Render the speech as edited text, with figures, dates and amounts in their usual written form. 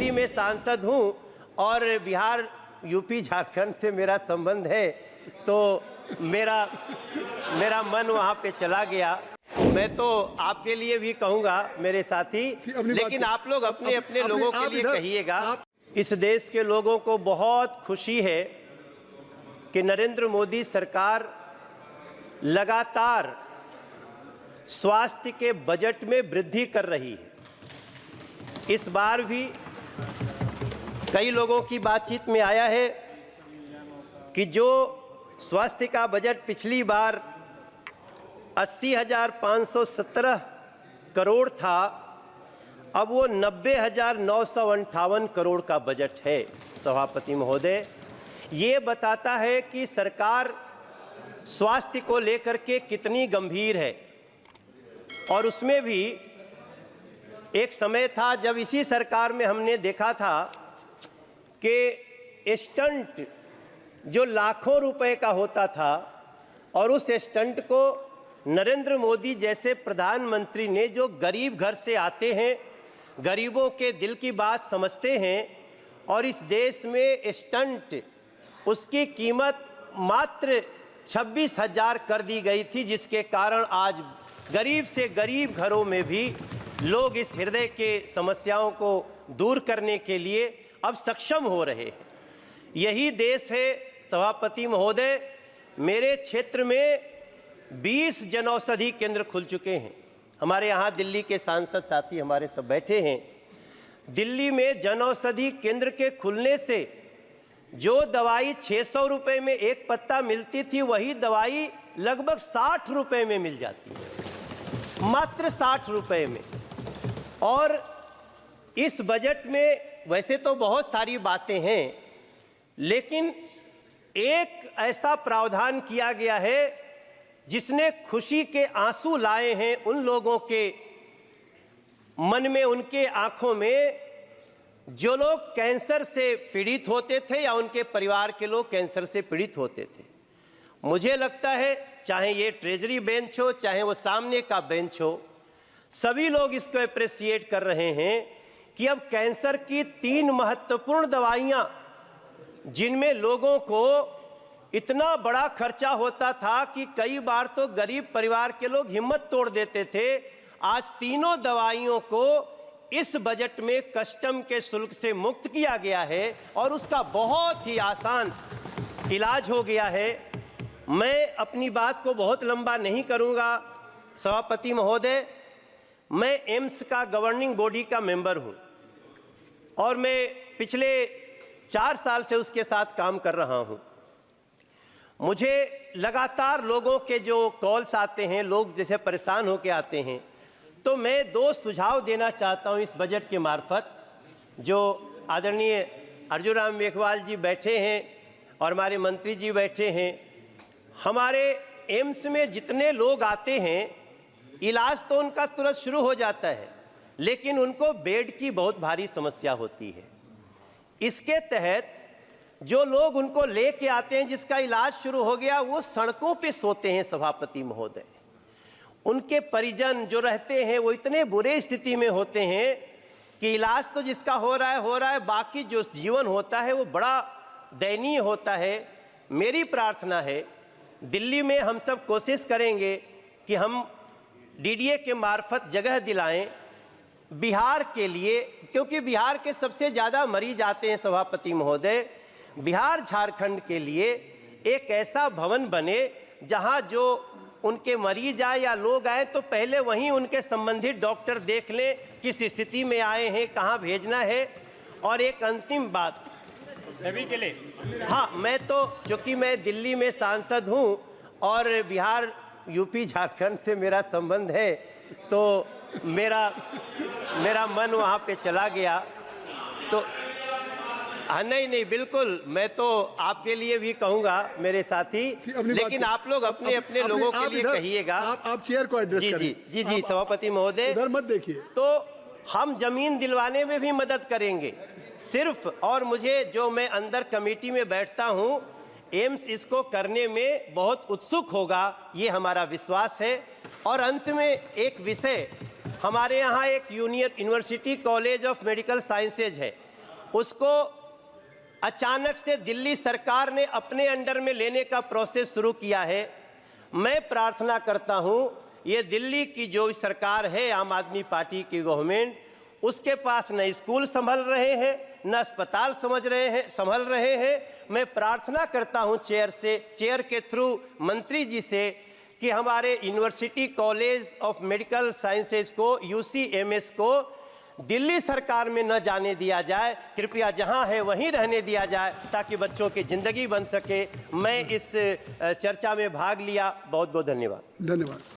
दिल्ली में सांसद हूं और बिहार, यूपी, झारखंड से मेरा संबंध है, तो मेरा मन वहां पे चला गया। मैं तो आपके लिए भी कहूंगा मेरे साथी, लेकिन आप लोग अपने अपने लोगों के लिए कहिएगा। इस देश के लोगों को बहुत खुशी है कि नरेंद्र मोदी सरकार लगातार स्वास्थ्य के बजट में वृद्धि कर रही है। इस बार भी कई लोगों की बातचीत में आया है कि जो स्वास्थ्य का बजट पिछली बार 80,517 करोड़ था, अब वो 90,958 करोड़ का बजट है। सभापति महोदय, ये बताता है कि सरकार स्वास्थ्य को लेकर के कितनी गंभीर है। और उसमें भी एक समय था जब इसी सरकार में हमने देखा था कि स्टंट जो लाखों रुपए का होता था, और उस स्टंट को नरेंद्र मोदी जैसे प्रधानमंत्री ने, जो गरीब घर से आते हैं, गरीबों के दिल की बात समझते हैं, और इस देश में स्टंट उसकी कीमत मात्र 26,000 कर दी गई थी, जिसके कारण आज गरीब से गरीब घरों में भी लोग इस हृदय के समस्याओं को दूर करने के लिए अब सक्षम हो रहे हैं। यही देश है सभापति महोदय। मेरे क्षेत्र में 20 जनौषधि केंद्र खुल चुके हैं। हमारे यहाँ दिल्ली के सांसद साथी हमारे सब बैठे हैं। दिल्ली में जनौषधि केंद्र के खुलने से जो दवाई 600 रुपये में एक पत्ता मिलती थी, वही दवाई लगभग 60 रुपये में मिल जाती है, मात्र 60 रुपये में। और इस बजट में वैसे तो बहुत सारी बातें हैं, लेकिन एक ऐसा प्रावधान किया गया है जिसने खुशी के आंसू लाए हैं उन लोगों के मन में, उनके आंखों में, जो लोग कैंसर से पीड़ित होते थे या उनके परिवार के लोग कैंसर से पीड़ित होते थे। मुझे लगता है चाहे ये ट्रेजरी बेंच हो, चाहे वो सामने का बेंच हो, सभी लोग इसको अप्रिशिएट कर रहे हैं कि अब कैंसर की 3 महत्वपूर्ण दवाइयां, जिनमें लोगों को इतना बड़ा खर्चा होता था कि कई बार तो गरीब परिवार के लोग हिम्मत तोड़ देते थे, आज तीनों दवाइयों को इस बजट में कस्टम के शुल्क से मुक्त किया गया है और उसका बहुत ही आसान इलाज हो गया है। मैं अपनी बात को बहुत लंबा नहीं करूंगा सभापति महोदय। मैं एम्स का गवर्निंग बॉडी का मेंबर हूं और मैं पिछले 4 साल से उसके साथ काम कर रहा हूं। मुझे लगातार लोगों के जो कॉल्स आते हैं, लोग जैसे परेशान होकर आते हैं, तो मैं 2 सुझाव देना चाहता हूं इस बजट के मार्फत। जो आदरणीय अर्जुन राम मेघवाल जी बैठे हैं और हमारे मंत्री जी बैठे हैं, हमारे एम्स में जितने लोग आते हैं, इलाज तो उनका तुरंत शुरू हो जाता है, लेकिन उनको बेड की बहुत भारी समस्या होती है। इसके तहत जो लोग उनको लेके आते हैं, जिसका इलाज शुरू हो गया, वो सड़कों पे सोते हैं सभापति महोदय। उनके परिजन जो रहते हैं वो इतने बुरे स्थिति में होते हैं कि इलाज तो जिसका हो रहा है, बाकी जो जीवन होता है वो बड़ा दयनीय होता है। मेरी प्रार्थना है, दिल्ली में हम सब कोशिश करेंगे कि हम डीडीए के मार्फत जगह दिलाएं बिहार के लिए, क्योंकि बिहार के सबसे ज़्यादा मरीज आते हैं सभापति महोदय। बिहार झारखंड के लिए एक ऐसा भवन बने जहां जो उनके मरीज आए या लोग आए तो पहले वहीं उनके संबंधित डॉक्टर देख लें किस स्थिति में आए हैं, कहां भेजना है। और एक अंतिम बात सभी के लिए, हाँ, मैं तो चूँकि मैं दिल्ली में सांसद हूं और बिहार, यूपी, झारखंड से मेरा संबंध है, तो मेरा मन वहाँ पे चला गया। तो हाँ, नहीं, बिल्कुल, मैं तो आपके लिए भी कहूँगा मेरे साथी, लेकिन आप लोग अपने अपने लोगों के लिए कहिएगा। आप चेयर को एड्रेस करें। जी सभापति महोदय, इधर मत देखिए। तो हम जमीन दिलवाने में भी मदद करेंगे सिर्फ, और मुझे जो मैं अंदर कमेटी में बैठता हूँ, एम्स इसको करने में बहुत उत्सुक होगा, ये हमारा विश्वास है। और अंत में एक विषय, हमारे यहाँ एक university college of medical sciences है, उसको अचानक से दिल्ली सरकार ने अपने अंडर में लेने का प्रोसेस शुरू किया है। मैं प्रार्थना करता हूं, ये दिल्ली की जो सरकार है, आम आदमी पार्टी की गवर्नमेंट, उसके पास न स्कूल संभल रहे हैं, न अस्पताल संभल रहे हैं। मैं प्रार्थना करता हूं चेयर के थ्रू मंत्री जी से कि हमारे university college of medical sciences को, UCMS को दिल्ली सरकार में न जाने दिया जाए, कृपया जहां है वहीं रहने दिया जाए ताकि बच्चों की ज़िंदगी बन सके। मैं इस चर्चा में भाग लिया। बहुत बहुत धन्यवाद।